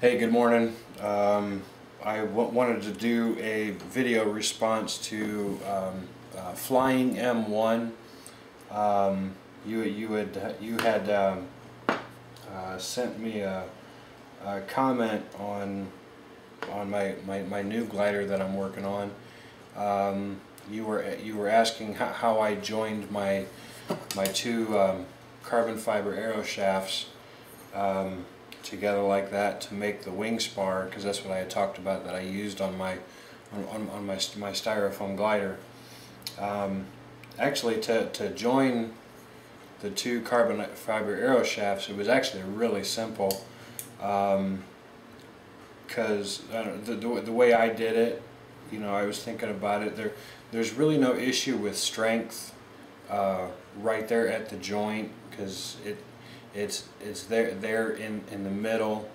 Hey, good morning. I wanted to do a video response to flyingm1. You had sent me a comment on my new glider that I'm working on. You were asking how I joined my two carbon fiber arrow shafts together like that to make the wing spar, because that's what I had talked about that I used on my styrofoam glider. Actually, to join the two carbon fiber arrow shafts, it was actually really simple, because the way I did it, you know, I was thinking about it. There's really no issue with strength right there at the joint, because it's there in the middle,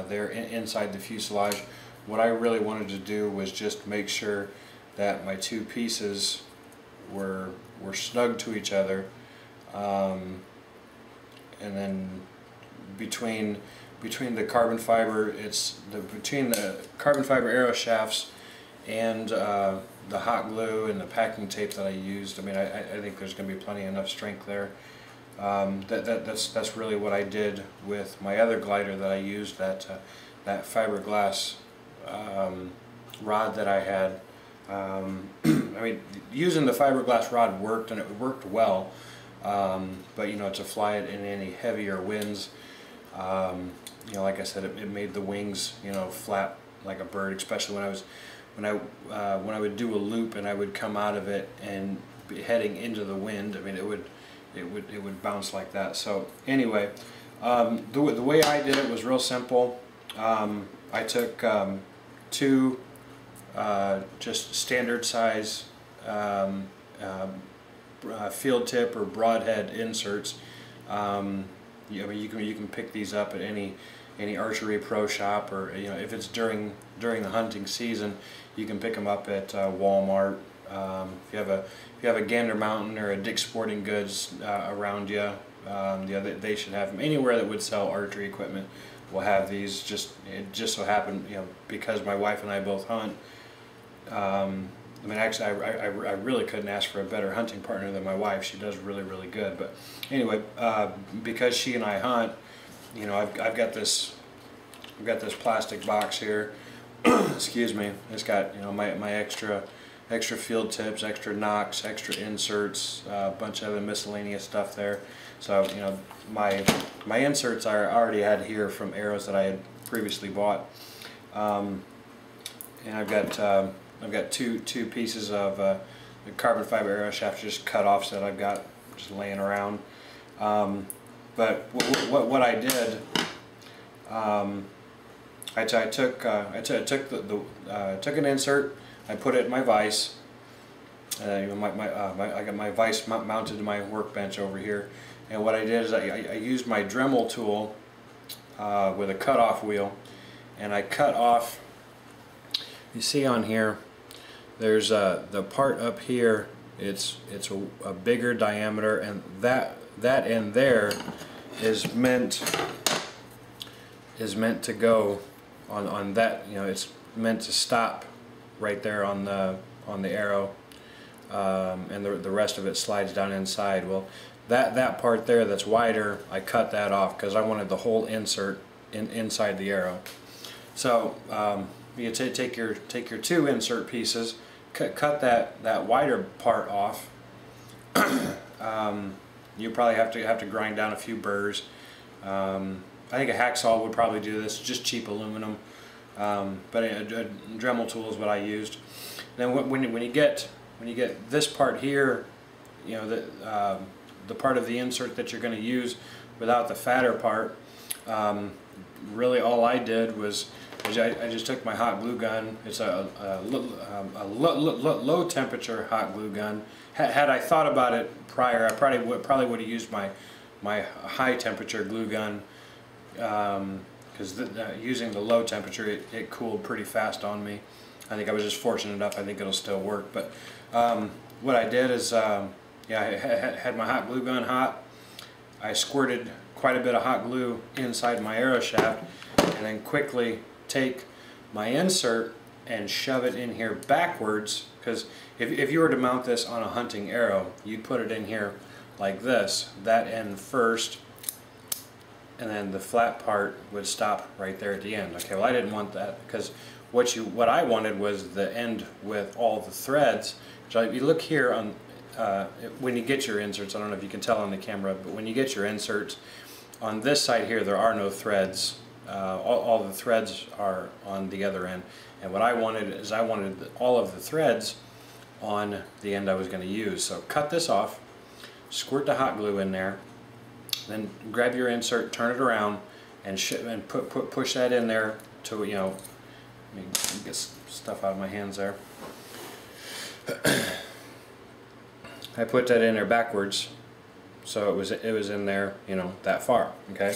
there inside the fuselage. What I really wanted to do was just make sure that my two pieces were snug to each other, and then between the carbon fiber, between the carbon fiber arrow shafts and the hot glue and the packing tape that I used. I mean, I think there's going to be plenty enough strength there. That's really what I did with my other glider that I used, that fiberglass rod that I had. I mean, using the fiberglass rod worked, and it worked well, but you know, to fly it in any heavier winds, you know, like I said, it made the wings, you know, flap like a bird, especially when I would do a loop and I would come out of it and be heading into the wind. I mean, it would bounce like that. So anyway, the way I did it was real simple. I took two just standard size field tip or broadhead inserts. I mean, you can pick these up at any archery pro shop, or you know, if it's during the hunting season, you can pick them up at Walmart. If you have a Gander Mountain or a Dick's Sporting Goods around you, they should have them. Anywhere that would sell archery equipment will have these. It just so happened, you know, because my wife and I both hunt. I mean, actually, I really couldn't ask for a better hunting partner than my wife. She does really good. But anyway, because she and I hunt, you know, I've got this plastic box here. Excuse me. It's got, you know, my extra field tips, extra nocks, extra inserts, a bunch of other miscellaneous stuff there. So, you know, my inserts I already had here from arrows that I had previously bought, and I've got two pieces of the carbon fiber arrow shaft just cut offs that I've got just laying around. But what I did, I took an insert. I put it in my vise. I got my vise mounted to my workbench over here, and what I did is I used my Dremel tool with a cut-off wheel, and I cut off. You see on here, there's the part up here. It's a bigger diameter, and that end there is meant to go on that. You know, it's meant to stop right there on the arrow, and the rest of it slides down inside. Well, that part there that's wider, I cut that off because I wanted the whole insert inside the arrow. So you take your two insert pieces, cut that wider part off. You probably have to grind down a few burrs. I think a hacksaw would probably do this, just cheap aluminum. But a Dremel tool is what I used. Then when you get this part here, you know, the part of the insert that you're going to use without the fatter part, really all I did was I just took my hot glue gun. It's a low temperature hot glue gun. Had I thought about it prior, I probably would have used my high temperature glue gun, because using the low temperature, it cooled pretty fast on me. I think I was just fortunate enough. I think it'll still work. But what I did is, yeah, I had my hot glue gun hot. I squirted quite a bit of hot glue inside my arrow shaft, and then quickly take my insert and shove it in here backwards, because if you were to mount this on a hunting arrow, you'd put it in here like this, that end first, and then the flat part would stop right there at the end. Okay, well I didn't want that, because what I wanted was the end with all the threads. So if you look here on when you get your inserts, I don't know if you can tell on the camera, but when you get your inserts, on this side here there are no threads. All the threads are on the other end, and what I wanted is I wanted all of the threads on the end I was going to use. So cut this off, squirt the hot glue in there, then grab your insert, turn it around, and push that in there to, you know, let me get stuff out of my hands there. I put that in there backwards, so it was in there, you know, that far. Okay,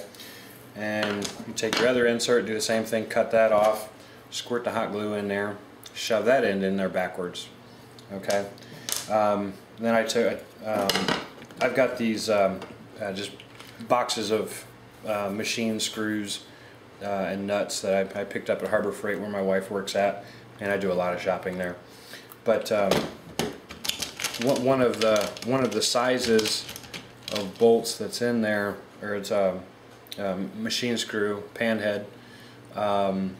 and you take your other insert, do the same thing, cut that off, squirt the hot glue in there, shove that end in there backwards. Okay, then I took I've got these just boxes of machine screws and nuts that I picked up at Harbor Freight, where my wife works at, and I do a lot of shopping there. But one of the sizes of bolts that's in there, or it's a machine screw panhead. I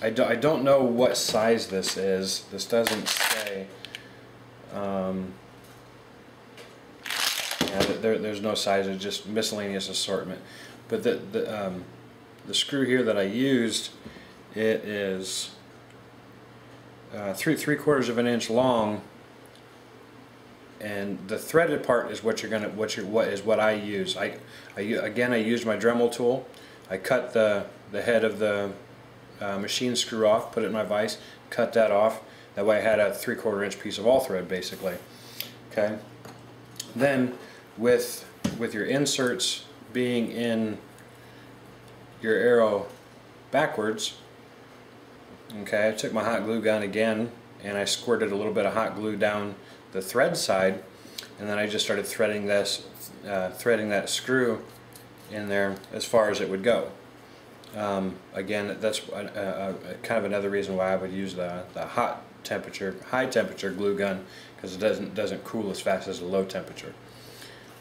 don't know what size this is. This doesn't say. Yeah, there's no size. It's just miscellaneous assortment. But the screw here that I used, it is 3/4 of an inch long, and the threaded part is what I use. Again, I used my Dremel tool. I cut the head of the machine screw off, put it in my vise, cut that off. That way I had a 3/4 inch piece of all thread basically. Okay. Then with your inserts being in your arrow backwards, okay, I took my hot glue gun again and I squirted a little bit of hot glue down the thread side, and then I just started threading threading that screw in there as far as it would go. Again, that's kind of another reason why I would use the high temperature glue gun, because it doesn't cool as fast as a low temperature.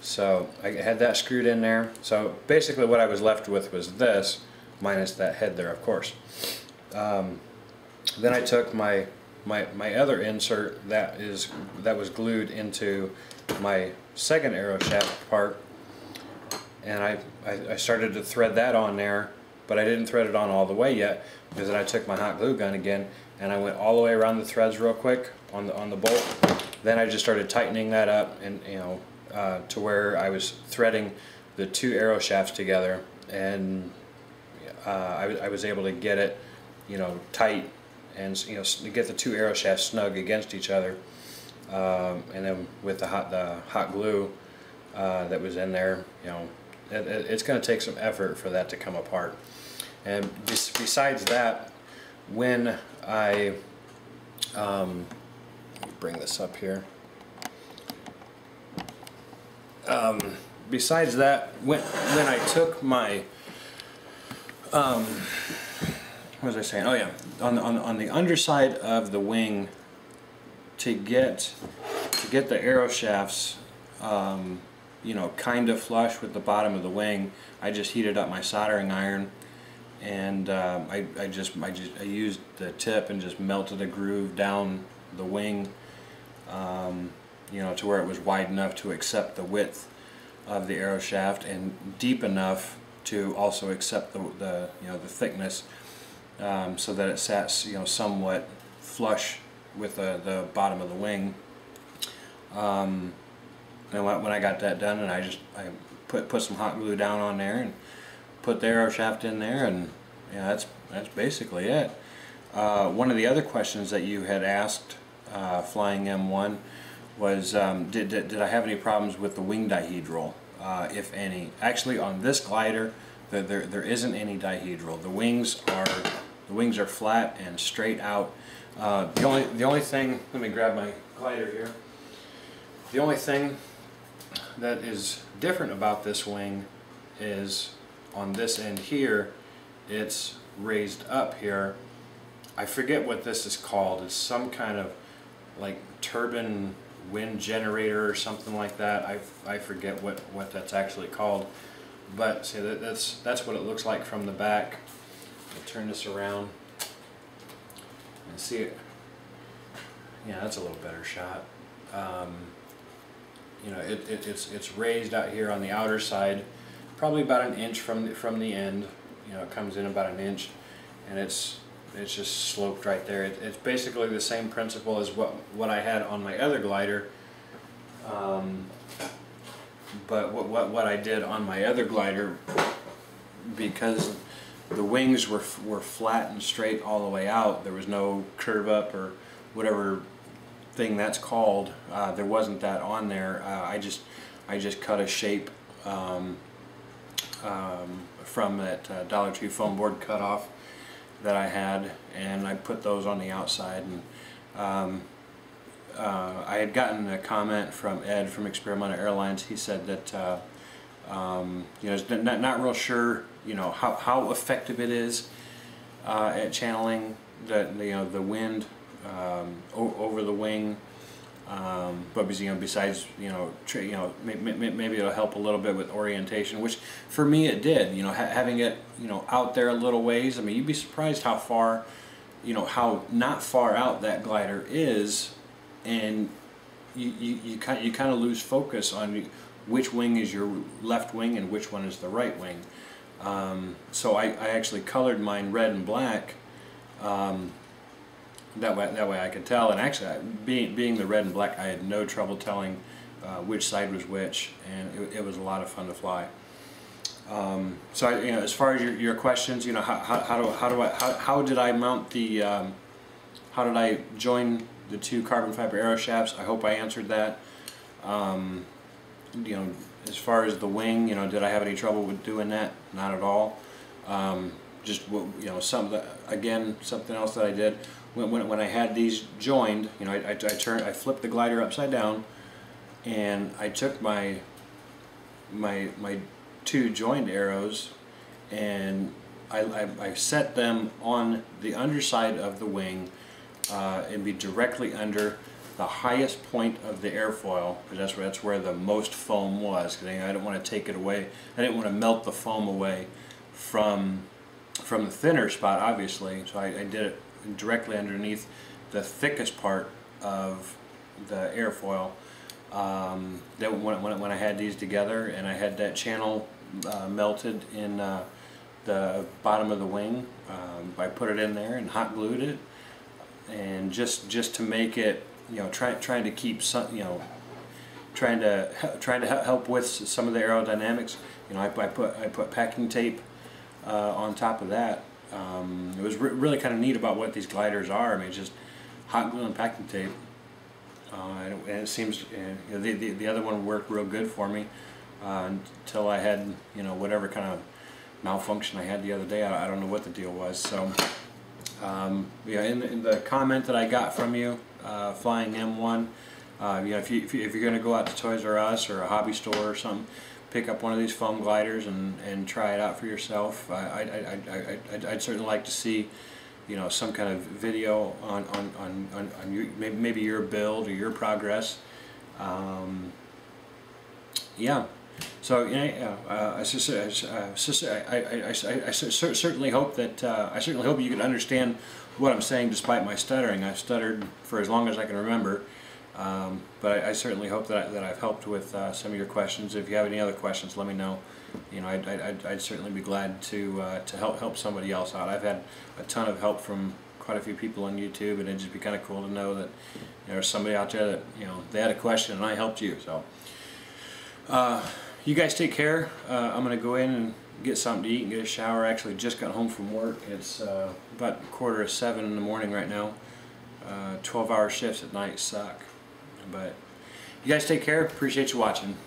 So I had that screwed in there. So basically what I was left with was this, minus that head there, of course. Then I took my other insert that was glued into my second arrow shaft part, and I started to thread that on there, but I didn't thread it on all the way yet, because then I took my hot glue gun again and I went all the way around the threads real quick on the bolt. Then I just started tightening that up, and to where I was threading the two arrow shafts together, and I was able to get it, tight, and get the two arrow shafts snug against each other. And then with the hot glue that was in there, it's going to take some effort for that to come apart. And besides that, when I let me bring this up here. Besides that, when I took my what was I saying? Oh yeah, on the underside of the wing, to get the arrow shafts kind of flush with the bottom of the wing, I just heated up my soldering iron, and I used the tip and just melted a groove down the wing, to where it was wide enough to accept the width of the arrow shaft, and deep enough to also accept the thickness, so that it sat somewhat flush with the bottom of the wing. And when I got that done, and I put some hot glue down on there and put the arrow shaft in there, and that's basically it. One of the other questions that you had asked, Flying M1, was did I have any problems with the wing dihedral, if any. Actually, on this glider, there isn't any dihedral. The wings are flat and straight out. The only thing, let me grab my glider here. The only thing that is different about this wing is on this end here, it's raised up here. I forget what this is called. It's some kind of like turbine wind generator or something like that. I forget what that's actually called. But see, that's what it looks like from the back. I'll turn this around and see it. Yeah, that's a little better shot. You know, it's raised out here on the outer side, probably about an inch from the end. You know, it comes in about an inch, and it's just sloped right there. It's basically the same principle as what I had on my other glider. But what I did on my other glider, because the wings were flat and straight all the way out, there was no curve up or whatever thing that's called. There wasn't that on there. I just cut a shape from that Dollar Tree foam board cutoff that I had, and I put those on the outside. And I had gotten a comment from Ed from Experimental Airlines. He said that you know, he's not real sure, you know, how effective it is at channeling the wind over the wing. But you know, besides maybe it'll help a little bit with orientation, which for me it did. You know, having it out there a little ways. I mean, you'd be surprised how far, how not far out that glider is, and you kind of lose focus on which wing is your left wing and which one is the right wing. So I actually colored mine red and black. That way I could tell, and actually being the red and black, I had no trouble telling which side was which, and it was a lot of fun to fly. So as far as your questions, how did I mount the how did I join the two carbon fiber arrow shafts? I hope I answered that. As far as the wing, did I have any trouble with doing that? Not at all. Just something else that I did when I had these joined. I flipped the glider upside down, and I took my two joined arrows, and I set them on the underside of the wing and be directly under the highest point of the airfoil, because that's where the most foam was. Because I didn't want to take it away. I didn't want to melt the foam away from the thinner spot, obviously. So I did it directly underneath the thickest part of the airfoil. Then when I had these together, and I had that channel melted in the bottom of the wing, I put it in there and hot glued it, and just to make it, trying to keep some, trying to help with some of the aerodynamics. I put packing tape on top of that. It was really kind of neat about what these gliders are. I mean, it's just hot glue and packing tape, and it seems the other one worked real good for me until I had whatever kind of malfunction I had the other day. I don't know what the deal was. So in the comment that I got from you, flyingm1, if you're going to go out to Toys R Us or a hobby store or something, pick up one of these foam gliders and try it out for yourself. I'd certainly like to see some kind of video on maybe your build or your progress. Yeah. So I certainly hope that you can understand what I'm saying despite my stuttering. I've stuttered for as long as I can remember, but I certainly hope that I've helped with some of your questions. If you have any other questions, let me know. I'd certainly be glad to help somebody else out. I've had a ton of help from quite a few people on YouTube, and it'd just be kind of cool to know that there's somebody out there that they had a question and I helped you. So. You guys take care. I'm going to go in and get something to eat and get a shower. I actually just got home from work. It's about 6:45 in the morning right now. 12-hour shifts at night suck. But you guys take care. Appreciate you watching.